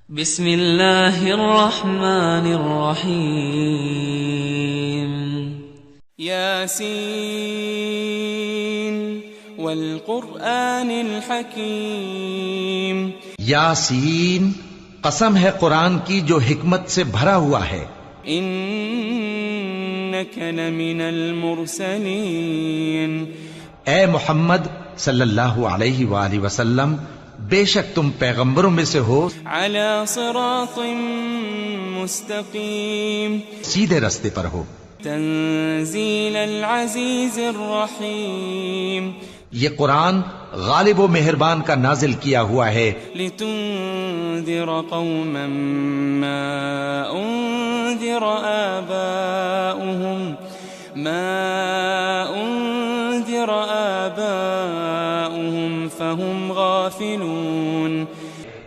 بسم اللہ الرحمن الرحیم یاسین والقرآن الحکیم یاسین، قسم ہے قرآن کی جو حکمت سے بھرا ہوا ہے. انک لمن المرسلین، اے محمد صلی اللہ علیہ وآلہ وسلم، بے شک تم پیغمبروں میں سے ہو، علی صراط مستقیم، سیدھے رستے پر ہو. تنزیل العزیز الرحیم، یہ قرآن غالب و مہربان کا نازل کیا ہوا ہے، لتنذر قوما ما انذر آباؤهم فهم غافلون،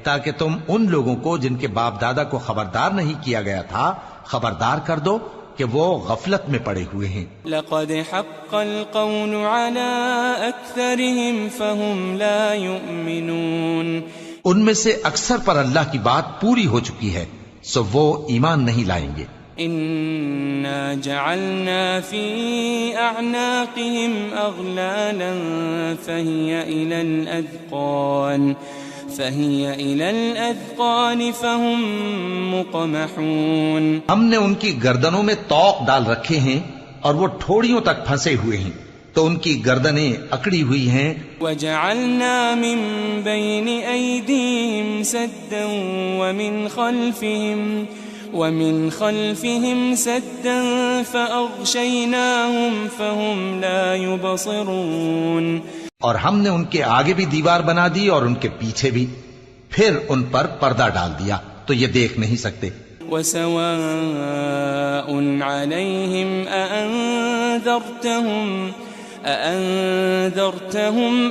تاکہ تم ان لوگوں کو جن کے باپ دادا کو خبردار نہیں کیا گیا تھا خبردار کر دو کہ وہ غفلت میں پڑے ہوئے ہیں. لقد حق القول على اکثرهم فهم لا يؤمنون، ان میں سے اکثر پر اللہ کی بات پوری ہو چکی ہے سو وہ ایمان نہیں لائیں گے. انا جعلنا في اعناقهم اغلالا فهي الى الاذقان فهم مقمحون، ہم نے ان کی گردنوں میں طوق ڈال رکھے ہیں اور وہ ٹھوڑیوں تک پھنسے ہوئے ہیں تو ان کی گردنیں اکڑی ہوئی ہیں. وجعلنا من بين ايديهم سدا ومن خلفهم سدا فأغشيناهم فهم لا يبصرون، اور ہم نے ان کے آگے بھی دیوار بنا دی اور ان کے پیچھے بھی، پھر ان پر پردہ ڈال دیا تو یہ دیکھ نہیں سکتے. وسواء عليهم أأنذرتهم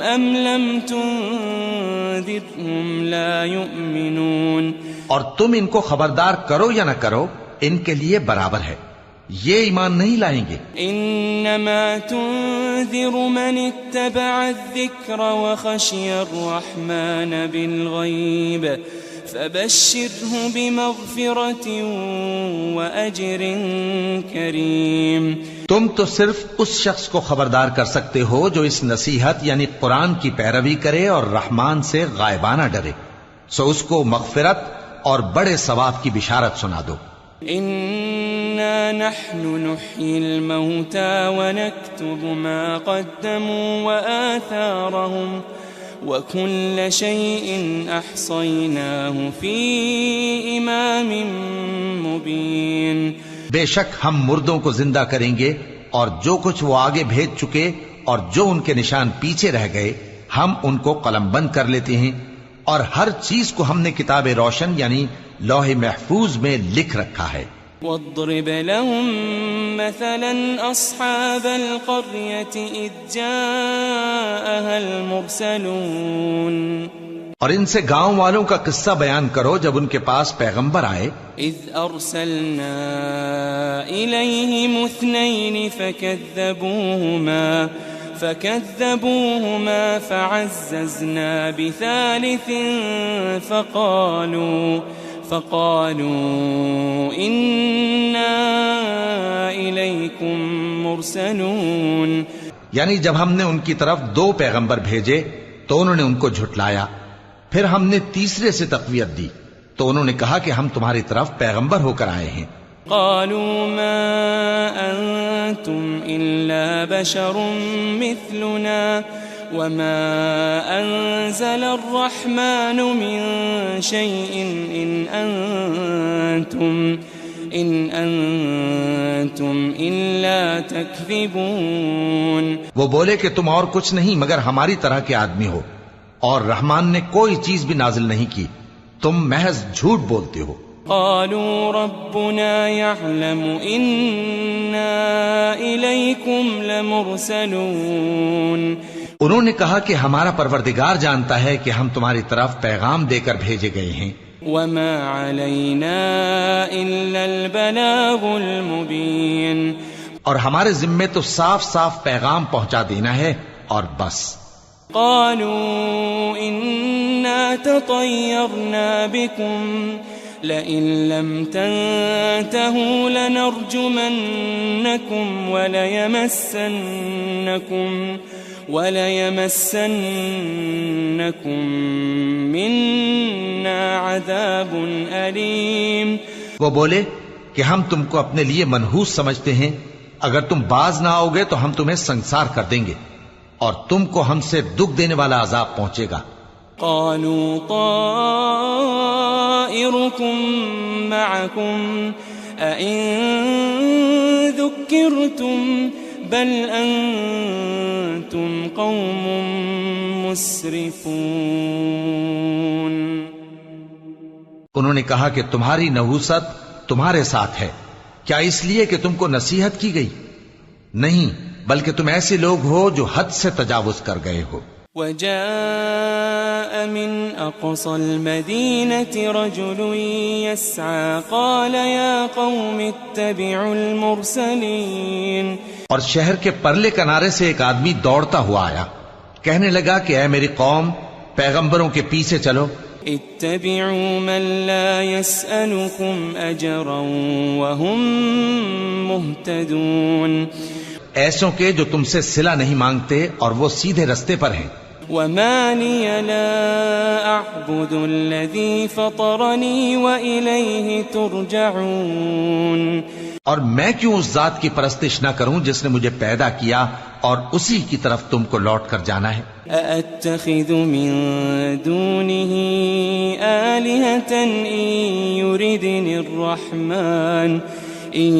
أم لم تنذرهم لا يؤمنون، اور تم ان کو خبردار کرو یا نہ کرو ان کے لیے برابر ہے، یہ ایمان نہیں لائیں گے. انما تنذر من اتبع الذکر وخشی الرحمن بالغیب فبشره بمغفرة وأجر کریم، تم تو صرف اس شخص کو خبردار کر سکتے ہو جو اس نصیحت یعنی قرآن کی پیروی کرے اور رحمان سے غائبانہ ڈرے، سو اس کو مغفرت اور بڑے ثواب کی بشارت سنا دو. انا نحن نحيي الموتى ونكتب ما قدموا وآثارهم وكل شيء احصيناه في امام مبين، بے شک ہم مردوں کو زندہ کریں گے اور جو کچھ وہ آگے بھیج چکے اور جو ان کے نشان پیچھے رہ گئے ہم ان کو قلم بند کر لیتے ہیں، اور ہر چیز کو ہم نے کتاب روشن یعنی لوح محفوظ میں لکھ رکھا ہے. واضرب لهم مثلا اصحاب القرية اذ جاءها المرسلون، اور ان سے گاؤں والوں کا قصہ بیان کرو جب ان کے پاس پیغمبر آئے. اذ ارسلنا اليهم اثنين فكذبوهما فعززنا بثالث فقالوا إنا إليكم مرسلون، یعنی جب ہم نے ان کی طرف دو پیغمبر بھیجے تو انہوں نے ان کو جھٹلایا، پھر ہم نے تیسرے سے تقویت دی تو انہوں نے کہا کہ ہم تمہاری طرف پیغمبر ہو کر آئے ہیں. قالوا ما أنتم إلا بشر مثلنا وما أنزل الرحمن من شيء إن أنتم إلا تكذبون، وہ بولے کہ تم اور کچھ نہیں مگر ہماری طرح کے آدمی ہو اور رحمان نے کوئی چیز بھی نازل نہیں کی، تم محض جھوٹ بولتے ہو. قالوا ربنا يعلم إنا إليكم لمرسلون، انہوں نے کہا کہ ہمارا پروردگار جانتا ہے کہ ہم تمہاری طرف پیغام دے کر بھیجے گئے ہیں. وما علينا إلا البلاغ المبين، اور ہمارے ذمے تو صاف صاف پیغام پہنچا دینا ہے اور بس. قالوا إنا تطيرنا بكم لئن لم تنتهوا لنرجمنكم وليمسنكم منا عذاب أليم. وہ بولے کہ ہم تم کو اپنے لیے منحوس سمجھتے ہیں، اگر تم باز نہ آؤ گے تو ہم تمہیں سنسار کر دیں گے اور تم کو ہم سے دکھ دینے والا عذاب پہنچے گا. قالوا طائركم معكم أئن ذكرتم بل أنتم قوم مسرفون. انہوں نے کہا کہ تمہاری نحوست تمہارے ساتھ ہے، کیا اس لیے کہ تم کو نصیحت کی گئی؟ نہیں، بلکہ تم ایسے لوگ ہو جو حد سے تجاوز کر گئے ہو. وجاء من أقصى المدينة رجل يسعى قال يا قوم اتبعوا المرسلين. اور شہر کے پرلے کنارے سے ایک آدمی دوڑتا ہوا آیا، کہنے لگا کہ اے میری قوم، پیغمبروں کے پیچھے چلو. اتبعوا من لا يسألكم أجرا وهم مهتدون. ایسوں کے جو تم سے صلہ نہیں مانگتے اور وہ سیدھے رستے پر ہیں. وما لي لا أعبد الذي فطرني وإليه ترجعون. اور میں کیوں اس ذات کی پرستش نہ کروں جس نے مجھے پیدا کیا اور اسی کی طرف تم کو لوٹ کر جانا ہے. أأتخذ من دونه آلهة إن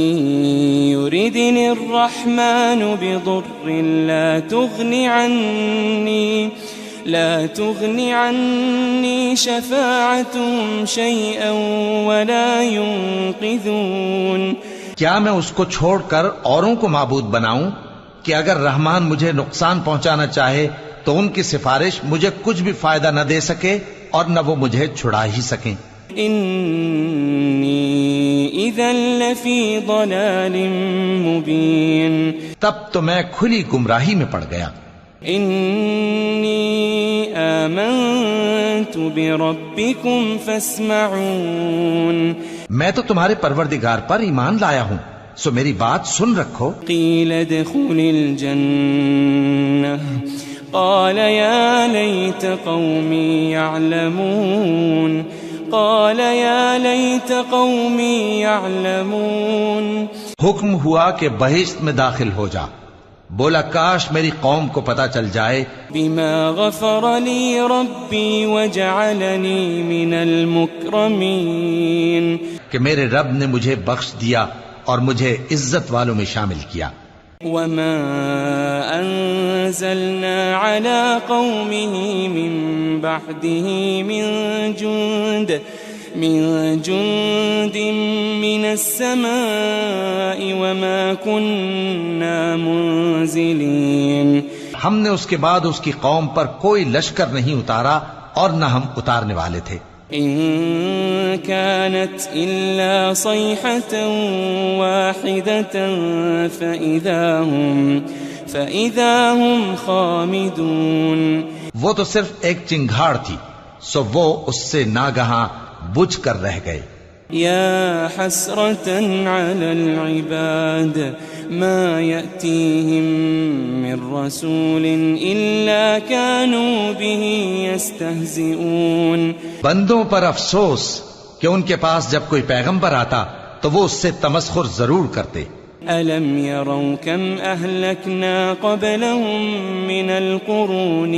يردني الرحمن بضر لا تغني عني شفاعتهم شيئا ولا ينقذون. کیا میں اس کو چھوڑ کر اوروں کو معبود بناؤں کہ اگر رحمان مجھے نقصان پہنچانا چاہے تو ان کی سفارش مجھے کچھ بھی فائدہ نہ دے سکے اور نہ وہ مجھے چھڑا ہی سکیں. انی اذا لفی ضلال مبین. تب تو میں کھلی گمراہی میں پڑ گیا. انی آمنت بربکم فاسمعون. میں تو تمہارے پروردگار پر ایمان لایا ہوں، سو میری بات سن رکھو. قیل ادخل الجنہ قال یا لیت قومی یعلمون. حکم ہوا کہ بہشت میں داخل ہو جا. بولا کاش میری قوم کو پتا چل جائے. بما غفر لی ربی وجعلنی من المکرمین. کہ میرے رب نے مجھے بخش دیا اور مجھے عزت والوں میں شامل کیا. وما انزلنا على قومه من بعده من جند من السماء وما كنا منزلين. ہم نے اس کے بعد اس کی قوم پر کوئی لشکر نہیں اتارا اور نہ ہم اتارنے والے تھے. إن كانت إلا صيحة واحدة فإذا هم خامدون. وہ تو صرف ایک چنگھاڑ تھی، سو وہ اس سے ناگہاں بجھ کر رہ گئے. يا حسرة على العباد ما يأتيهم من رسول إلا كانوا به يستهزئون. بندوں پر افسوس کہ ان کے پاس جب کوئی پیغمبر آتا تو وہ اس سے تمسخر ضرور کرتے. ألم يروا كم أهلكنا قبلهم من القرون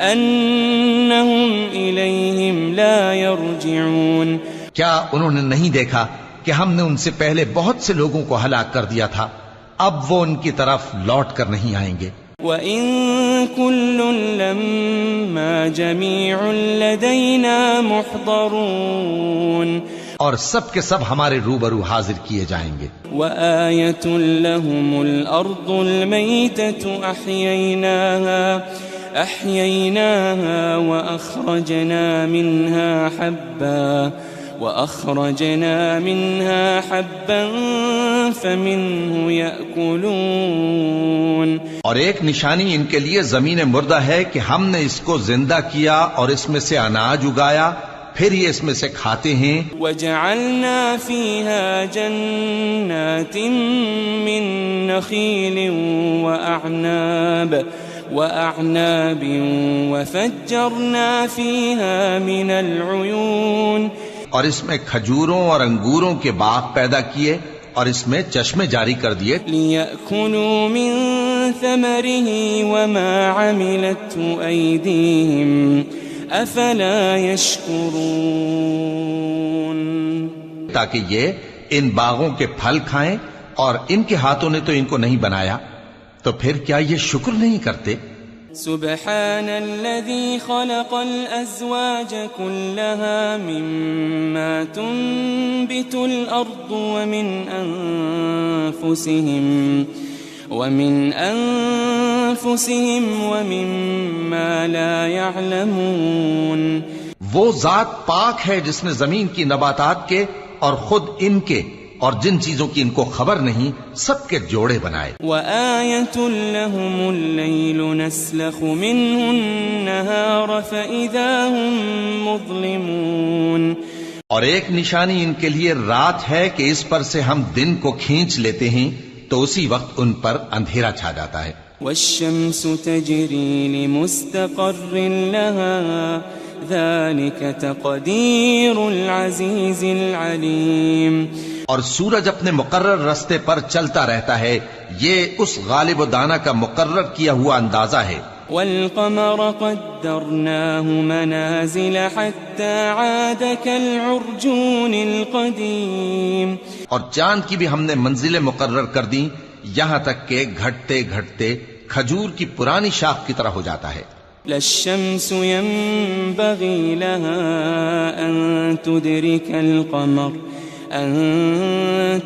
أنهم إليهم لا يرجعون. کیا انہوں نے نہیں دیکھا کہ ہم نے ان سے پہلے بہت سے لوگوں کو ہلاک کر دیا تھا، اب وہ ان کی طرف لوٹ کر نہیں آئیں گے. وَإِن كُلٌّ لَمَّا جَمِيعٌ لَدَيْنَا مُحْضَرُونَ. اور سب کے سب ہمارے روبرو حاضر کیے جائیں گے. وَآيَةٌ لَهُمُ الْأَرْضُ الْمَيْتَةُ أَحْيَيْنَاهَا وَأَخْرَجْنَا مِنْهَا حَبًّا وأخرجنا منها حبا فمنه يأكلون. اور ایک نشانی ان کے لیے زمین مردہ ہے کہ ہم نے اس کو زندہ کیا اور اس میں سے اناج اگایا، پھر یہ اس میں سے کھاتے ہیں. وجعلنا فيها جنات من نخيل وأعناب وفجرنا فيها من العيون. اور اس میں کھجوروں اور انگوروں کے باغ پیدا کیے اور اس میں چشمے جاری کر دیے. لِيَأْكُلُوا مِن ثَمَرِهِ وَمَا عَمِلَتْهُ أَيْدِيهِمْ أَفَلَا يَشْكُرُونَ. تاکہ یہ ان باغوں کے پھل کھائیں، اور ان کے ہاتھوں نے تو ان کو نہیں بنایا، تو پھر کیا یہ شکر نہیں کرتے؟ سبحان الذي خلق الأزواج كلها مما تنبت الأرض ومن أنفسهم ومما لا يعلمون. وہ ذات پاک ہے جس نے زمین کی نباتات کے اور خود ان کے اور جن چیزوں کی ان کو خبر نہیں سب کے جوڑے بنائے. وَآيَةٌ لَهُمُ اللَّيْلُ نَسْلَخُ مِنْهُ النَّهَارَ فَإِذَا هُمْ مُظْلِمُونَ. اور ایک نشانی ان کے لیے رات ہے کہ اس پر سے ہم دن کو کھینچ لیتے ہیں تو اسی وقت ان پر اندھیرا چھا جاتا ہے. وَالشَّمْسُ تَجْرِي لِمُسْتَقَرٍّ لَهَا ذَلِكَ تَقْدِيرُ الْعَزِيزِ الْعَلِيمِ. اور سورج اپنے مقرر رستے پر چلتا رہتا ہے، یہ اس غالب و دانا کا مقرر کیا ہوا اندازہ ہے. وَالْقَمَرَ قَدَّرْنَاهُ مَنَازِلَ حَتَّى عَادَ كَالْعُرْجُونِ الْقَدِيمِ. اور چاند کی بھی ہم نے منزلیں مقرر کر دیں یہاں تک کہ گھٹتے گھٹتے کھجور کی پرانی شاخ کی طرح ہو جاتا ہے. لا الشمس ينبغي لها أن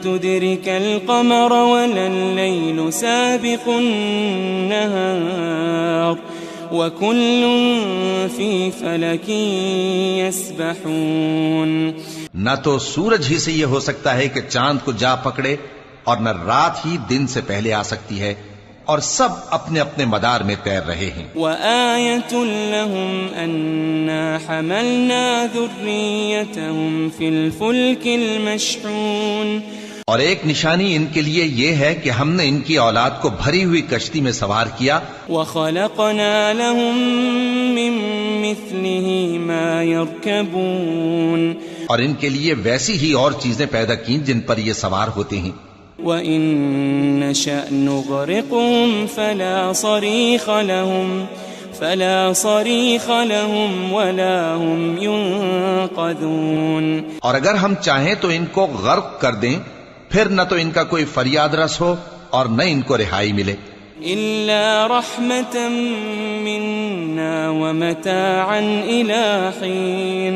تدرك القمر ولا الليل سابق النهار وكل في فلك يسبحون. نہ تو سورج ہی سے یہ ہو سکتا ہے کہ چاند کو جا پکڑے، اور نہ رات ہی دن سے پہلے آ سکتی ہے، اور سب اپنے اپنے مدار میں تیر رہے ہیں. وَآيَةٌ لَهُمْ أَنَّا حَمَلْنَا ذُرِّيَّتَهُمْ فِي الْفُلْكِ الْمَشْحُونِ. اور ایک نشانی ان کے لیے یہ ہے کہ ہم نے ان کی اولاد کو بھری ہوئی کشتی میں سوار کیا. وَخَلَقْنَا لَهُم مِّن مِّثْلِهِ مَا يَرْكَبُونَ. اور ان کے لیے ویسی ہی اور چیزیں پیدا کیں جن پر یہ سوار ہوتے ہیں. وَإِن نَّشَأْ نُغْرِقْهُمْ فَلَا صَرِيخَ لَهُمْ وَلَا هُمْ يُنقَذُونَ. اور اگر ہم چاہیں تو ان کو غرق کر دیں، پھر نہ تو ان کا کوئی فریاد رس ہو اور نہ ان کو رہائی ملے. إِلَّا رَحْمَةً مِنَّا وَمَتَاعًا إِلَى حِينٍ.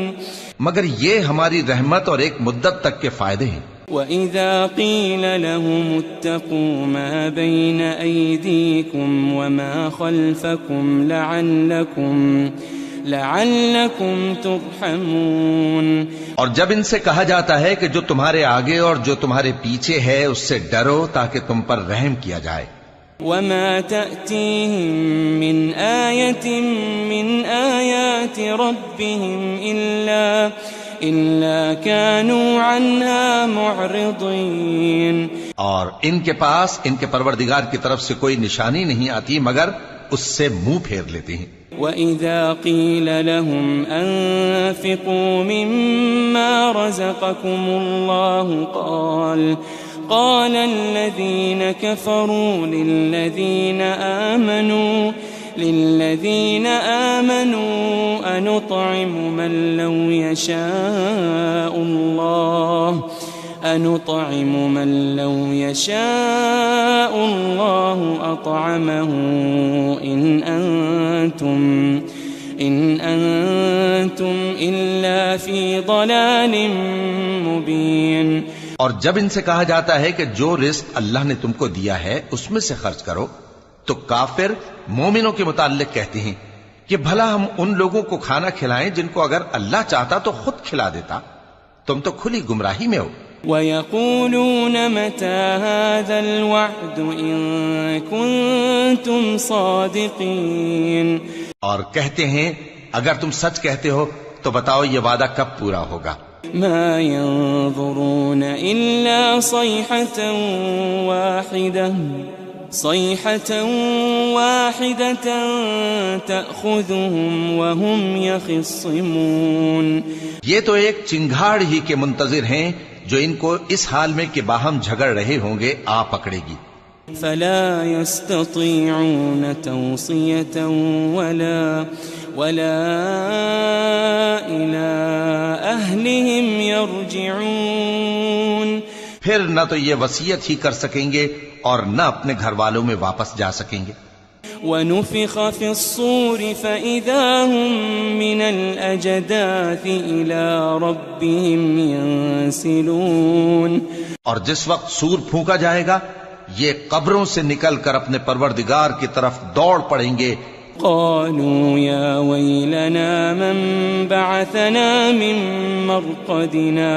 مگر یہ ہماری رحمت اور ایک مدت تک کے فائدے ہیں. وَإِذَا قِيلَ لَهُمُ اتَّقُوا مَا بَيْنَ أَيْدِيكُمْ وَمَا خَلْفَكُمْ لَعَلَّكُمْ تُرْحَمُونَ. اور جب ان سے کہا جاتا ہے کہ جو تمہارے آگے اور جو تمہارے پیچھے ہے اس سے ڈرو تاکہ تم پر رحم کیا جائے. وَمَا تَأْتِيهِم مِّنْ آيَةٍ مِّنْ آيَاتِ رَبِّهِمْ إِلَّا كَانُوا عَنْهَا مُعْرِضِينَ. اور ان کے پاس ان کے پروردگار کی طرف سے کوئی نشانی نہیں آتی مگر اس سے منہ پھیر لیتے ہیں. وَإِذَا قِيلَ لَهُمْ أَنفِقُوا مِمَّا رَزَقَكُمُ اللَّهُ قال الذين كفروا للذين آمنوا أنطعم من لو يشاء الله أطعمه إن أنتم إلا في ضلال مبين. اور جب ان سے کہا جاتا ہے کہ جو رزق اللہ نے تم کو دیا ہے اس میں سے خرچ کرو، تو کافر مومنوں کے متعلق کہتے ہیں کہ بھلا ہم ان لوگوں کو کھانا کھلائیں جن کو اگر اللہ چاہتا تو خود کھلا دیتا. تم تو کھلی گمراہی میں ہو. وَيَقُولُونَ مَتَى هَذَا الْوَعْدُ إِن كُنتُمْ صَادِقِينَ. اور کہتے ہیں اگر تم سچ کہتے ہو تو بتاؤ یہ وعدہ کب پورا ہوگا. مَا يَنظُرُونَ إِلَّا صَيْحَةً وَاحِدَةً تَأْخُذُهُمْ وَهُمْ يَخِصِّمُونَ. یہ تو ایک چنگھاڑ ہی کے منتظر ہیں جو ان کو اس حال میں کہ باہم جھگڑ رہے ہوں گے آ پکڑے گی. فلا يستطيعون توصية ولا إلى أهلهم يرجعون. پھر نہ تو یہ وصیت ہی کر سکیں گے اور نہ اپنے گھر والوں میں واپس جا سکیں گے. ونفخ في الصور فإذا هم من الأجداث إلى ربهم ينسلون. اور جس وقت سور پھونکا جائے گا یہ قبروں سے نکل کر اپنے پروردگار کی طرف دوڑ پڑیں گے. قالوا يا ويلنا من بعثنا من مرقدنا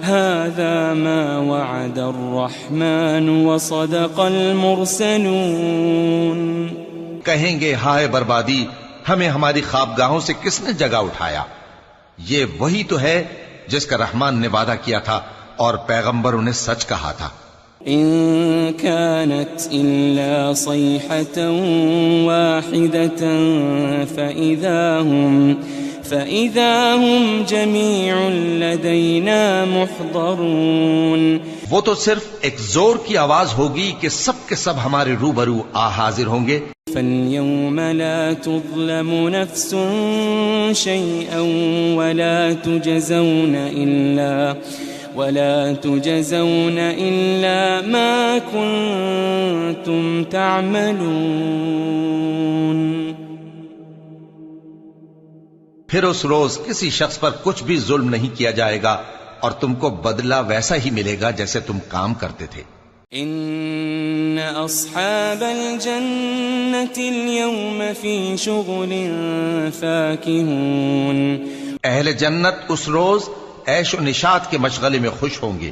هذا ما وعد الرحمن وصدق المرسلون. کہیں گے ہائے بربادی، ہمیں ہماری خوابگاہوں سے کس نے جگہ اٹھایا. یہ وہی تو ہے جس کا رحمان نے وعدہ کیا تھا اور پیغمبروں نے سچ کہا تھا. إن كانت إلا صيحة واحدة فإذا هم جميع لدينا محضرون. وہ تو صرف ایک زور کی آواز ہوگی کہ سب کے سب ہمارے روبرو حاضر ہوں گے. فاليوم لا تظلم نفس شيئا ولا تجزون إلا ما كنتم تعملون. پھر اس روز کسی شخص پر کچھ بھی ظلم نہیں کیا جائے گا اور تم کو بدلہ ویسا ہی ملے گا جیسے تم کام کرتے تھے. ان اصحاب الجنة اليوم في شغل فاكهون. اہل جنت اس روز عیش و نشاط کے مشغلے میں خوش ہوں گے.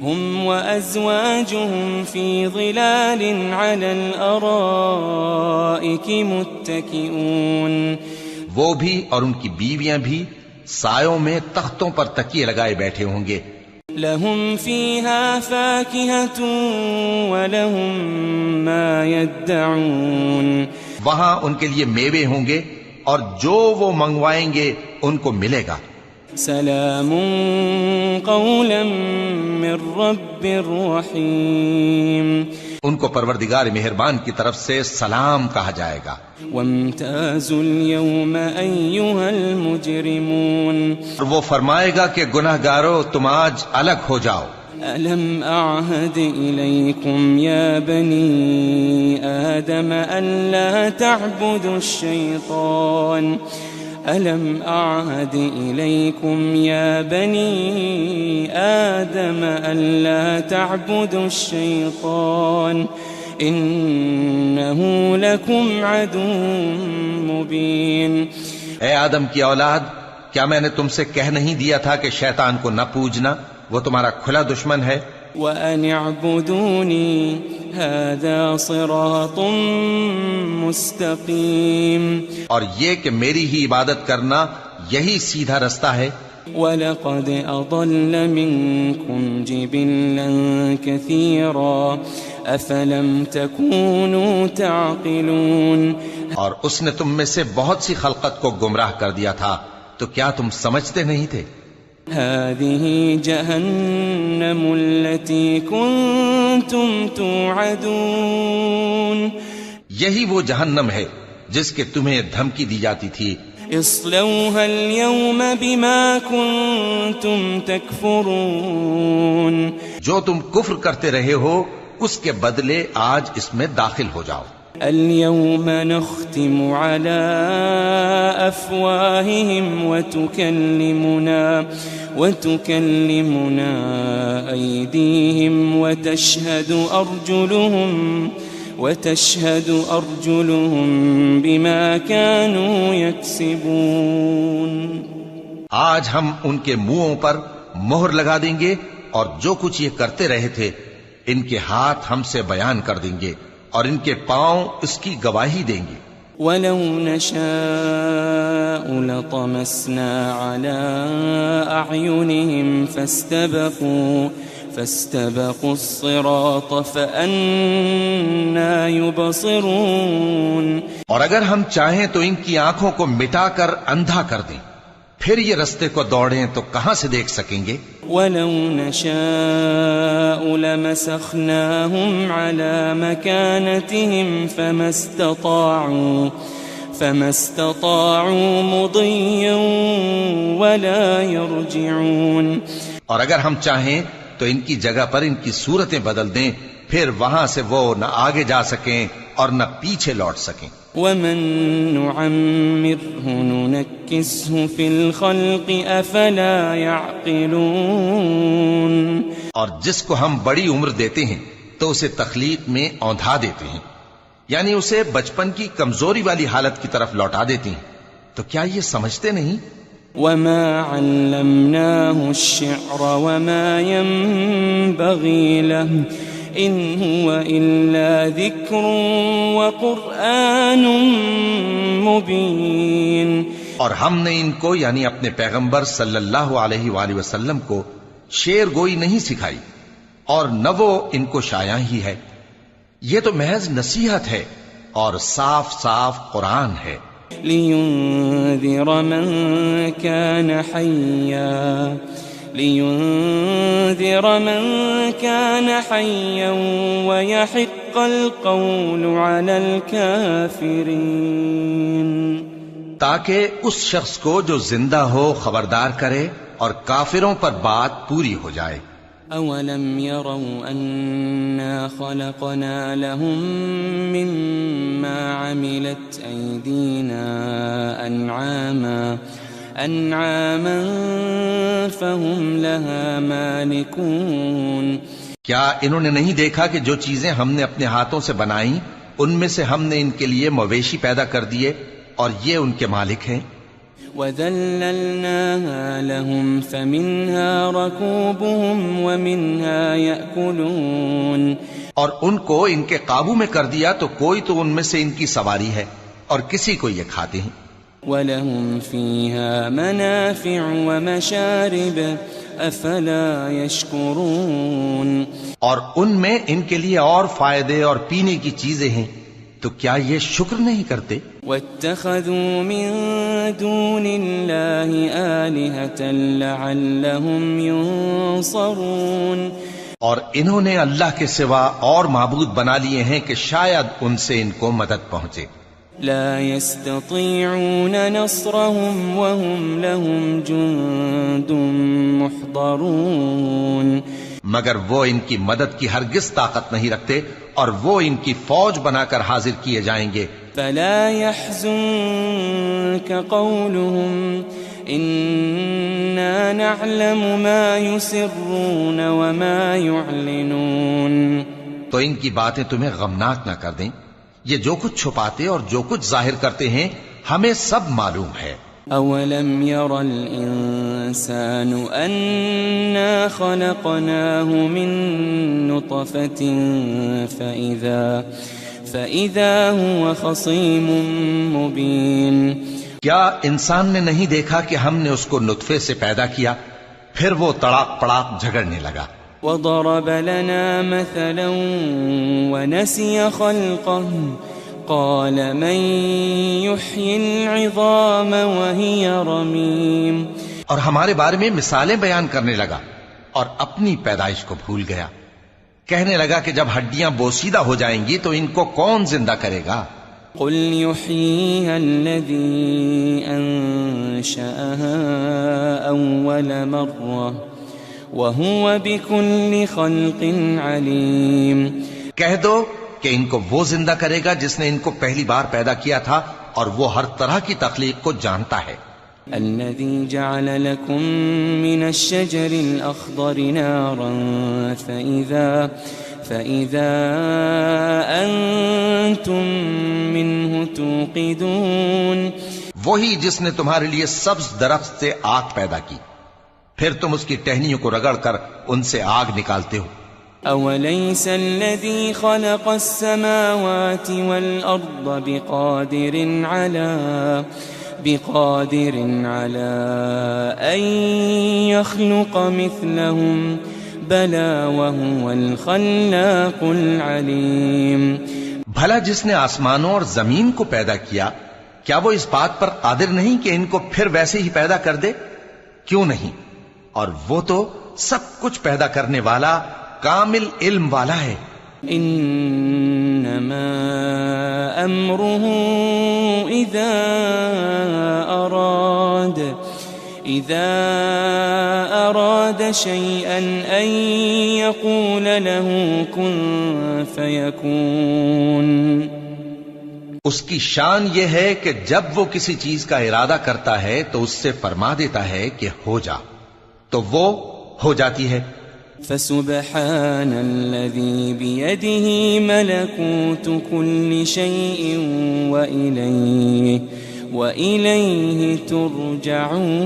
هم وأزواجهم في ظلال على الأرائك متكئون. وہ بھی اور ان کی بیویاں بھی سایوں میں تختوں پر تکیے لگائے بیٹھے ہوں گے. لهم فيها فاكهة ولهم ما يدعون. وہاں ان کے لیے میوے ہوں گے اور جو وہ منگوائیں گے ان کو ملے گا. سلام قولا من رب رحیم. ان کو پروردگار مہربان کی طرف سے سلام کہا جائے گا. وامتازوا اليوم ایھا المجرمون. اور وہ فرمائے گا کہ گناہگارو تم آج الگ ہو جاؤ. ألم أعهد إليكم يا بني آدم ألا تعبدوا الشيطان ألم أعهد إليكم يا بني آدم ألا تعبدوا الشيطان إنه لكم عدو مبين. اے آدم کی اولاد، کیا میں نے تم سے کہہ نہیں دیا تھا کہ شیطان کو نہ پوجنا، وہ تمہارا کھلا دشمن ہے. وَأَنِ اعْبُدُونِي هَذَا صِرَاطٌ مُسْتَقِيمٌ. اور یہ کہ میری ہی عبادت کرنا یہی سیدھا رستہ ہے. وَلَقَدْ أَضَلَّ مِنْكُمْ جِبِلًّا كَثِيرًا أَفَلَمْ تَكُونُوا تَعْقِلُونَ. اور اس نے تم میں سے بہت سی خلقت کو گمراہ کر دیا تھا، تو کیا تم سمجھتے نہیں تھے؟ هذه جهنم التي كنتم توعدون. یہی وہ جہنم ہے جس کے تمہیں دھمکی دی جاتی تھی. اصلوها اليوم بما كنتم تكفرون. جو تم کفر کرتے رہے ہو اس کے بدلے آج اس میں داخل ہو جاؤ. اليوم نختم على أفواههم وتكلمنا أيديهم وتشهد أرجلهم بما كانوا يكسبون. آج ہم ان کے منہوں پر مہر لگا دیں گے اور جو کچھ یہ کرتے رہے تھے ان کے ہاتھ ہم سے بیان کر دیں گے اور ان کے پاؤں اس کی گواہی دیں گے. وَلَوْ نَشَاءُ لَطَمَسْنَا عَلَىٰ أَعْيُنِهِمْ فَاسْتَبَقُوا الصِّرَاطَ فَأَنَّىٰ يُبْصِرُونَ. اور اگر ہم چاہیں تو ان کی آنکھوں کو مٹا کر اندھا کر دیں، پھر یہ رستے کو دوڑیں تو کہاں سے دیکھ سکیں گے؟ وَلَوْ نَشَاءُ لَمَسَخْنَاهُمْ عَلَىٰ مَكَانَتِهِمْ فَمَا اسْتَطَاعُوا مُضِيًّا وَلَا يَرْجِعُونَ. اور اگر ہم چاہیں تو ان کی جگہ پر ان کی صورتیں بدل دیں، پھر وہاں سے وہ نہ آگے جا سکیں اور نہ پیچھے لوٹ سکیں. وَمَن نُّعَمِّرْهُ نُنَكِّسْهُ فِي الْخَلْقِ أَفَلَا يَعْقِلُونَ. اور جس کو ہم بڑی عمر دیتے ہیں تو اسے تخلیق میں اوندھا دیتے ہیں، یعنی اسے بچپن کی کمزوری والی حالت کی طرف لوٹا دیتے ہیں. تو کیا یہ سمجھتے نہیں؟ وَمَا عَلَّمْنَاهُ الشِّعْرَ وَمَا يَنبَغِي لَهُ إِنْ هُوَ إِلَّا ذِكْرٌ وَقُرْآنٌ مُبِينٌ. اور ہم نے ان کو یعنی اپنے پیغمبر صلی اللہ علیہ وآلہ وسلم کو شعر گوئی نہیں سکھائی اور نہ وہ ان کو شایع ہی ہے، یہ تو محض نصیحت ہے اور صاف صاف قرآن ہے. لِيُنذِرَ مَن كَانَ حَيًّا وَيَحِقَّ الْقَوْلُ عَلَى الْكَافِرِينَ. تاکہ اس شخص کو جو زندہ ہو خبردار کرے اور کافروں پر بات پوری ہو جائے. أَوَلَمْ يَرَوْا أَنَّا خَلَقْنَا لَهُم مِّمَّا عَمِلَتْ أَيْدِينَا أَنْعَامًا فَهُمْ لَهَا مَالِكُونَ. کیا انہوں نے نہیں دیکھا کہ جو چیزیں ہم نے اپنے ہاتھوں سے بنائیں ان میں سے ہم نے ان کے لیے مویشی پیدا کر دیے اور یہ ان کے مالک ہیں. وَذَلَّلْنَاهَا لَهُمْ فَمِنْهَا رَكُوبُهُمْ وَمِنْهَا يَأْكُلُونَ. اور ان کو ان کے قابو میں کر دیا تو کوئی تو ان میں سے ان کی سواری ہے اور کسی کو یہ کھاتے ہیں. وَلَهُمْ فِيهَا مَنَافِعُ وَمَشَارِبُ أَفَلَا يَشْكُرُونَ. اور ان میں ان کے لیے اور فائدے اور پینے کی چیزیں ہیں، تو کیا یہ شکر نہیں کرتے؟ وَاتَّخَذُوا مِن دُونِ اللَّهِ آلِهَةً لَعَلَّهُمْ يُنصَرُونَ. اور انہوں نے اللہ کے سوا اور معبود بنا لیے ہیں کہ شاید ان سے ان کو مدد پہنچے. لا يستطيعون نصرهم وهم لهم جند محضرون. مگر وہ ان کی مدد کی ہرگز طاقت نہیں رکھتے اور وہ ان کی فوج بنا کر حاضر کیے جائیں گے. فلا يحزنك قولهم إنا نعلم ما يسرون وما يعلنون. تو ان کی باتیں تمہیں غمناک نہ کر دیں، یہ جو کچھ چھپاتے اور جو کچھ ظاہر کرتے ہیں ہمیں سب معلوم ہے. أولم ير الإنسان أنا خلقناه من نطفة فإذا هو خصيم مبين. کیا انسان نے نہیں دیکھا کہ ہم نے اس کو نطفے سے پیدا کیا پھر وہ تڑاک پڑاک جھگڑنے لگا. وضرب لنا مثلا ونسي خلقه قال من يحيي العظام وهي رميم. اور ہمارے بارے میں مثالیں بیان کرنے لگا اور اپنی پیدائش کو بھول گیا. کہنے لگا کہ جب ہڈیاں بوسیدہ ہو جائیں گی تو ان کو کون زندہ کرے گا؟ قل يحييها الذي أنشأها أول مرة وَهُوَ بِكُلِّ خَلْقٍ عَلِيمٌ. کہہ دو کہ ان کو وہ زندہ کرے گا جس نے ان کو پہلی بار پیدا کیا تھا اور وہ ہر طرح کی تخلیق کو جانتا ہے. الَّذِي جَعَلَ لَكُم مِّنَ الشَّجَرِ الْأَخْضَرِ نَارًا فَإِذَا أَنتُم مِّنْهُ تُوقِدُونَ. وہی جس نے تمہارے لیے سبز درخت سے آگ پیدا کی پھر تم اس کی ٹہنیوں کو رگڑ کر ان سے آگ نکالتے ہو. أوليس الذي خلق السماوات والأرض بقادر على أن يخلق مثلهم بلى وهو الخلاق العليم. بھلا جس نے آسمانوں اور زمین کو پیدا کیا کیا وہ اس بات پر قادر نہیں کہ ان کو پھر ویسے ہی پیدا کر دے؟ کیوں نہیں، اور وہ تو سب کچھ پیدا کرنے والا کامل علم والا ہے. انما امره اذا اراد شيئا ان يقول له كن فيكون. اس کی شان یہ ہے کہ جب وہ کسی چیز کا ارادہ کرتا ہے تو اس سے فرما دیتا ہے کہ ہو جا، تو وہ ہو جاتی ہے. فسبحان الذي بيده ملكوت كل شيء وإليه ترجعون.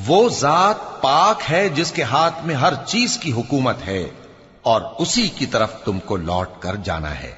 وہ ذات پاک ہے جس کے ہاتھ میں ہر چیز کی حکومت ہے اور اسی کی طرف تم کو لوٹ کر جانا ہے.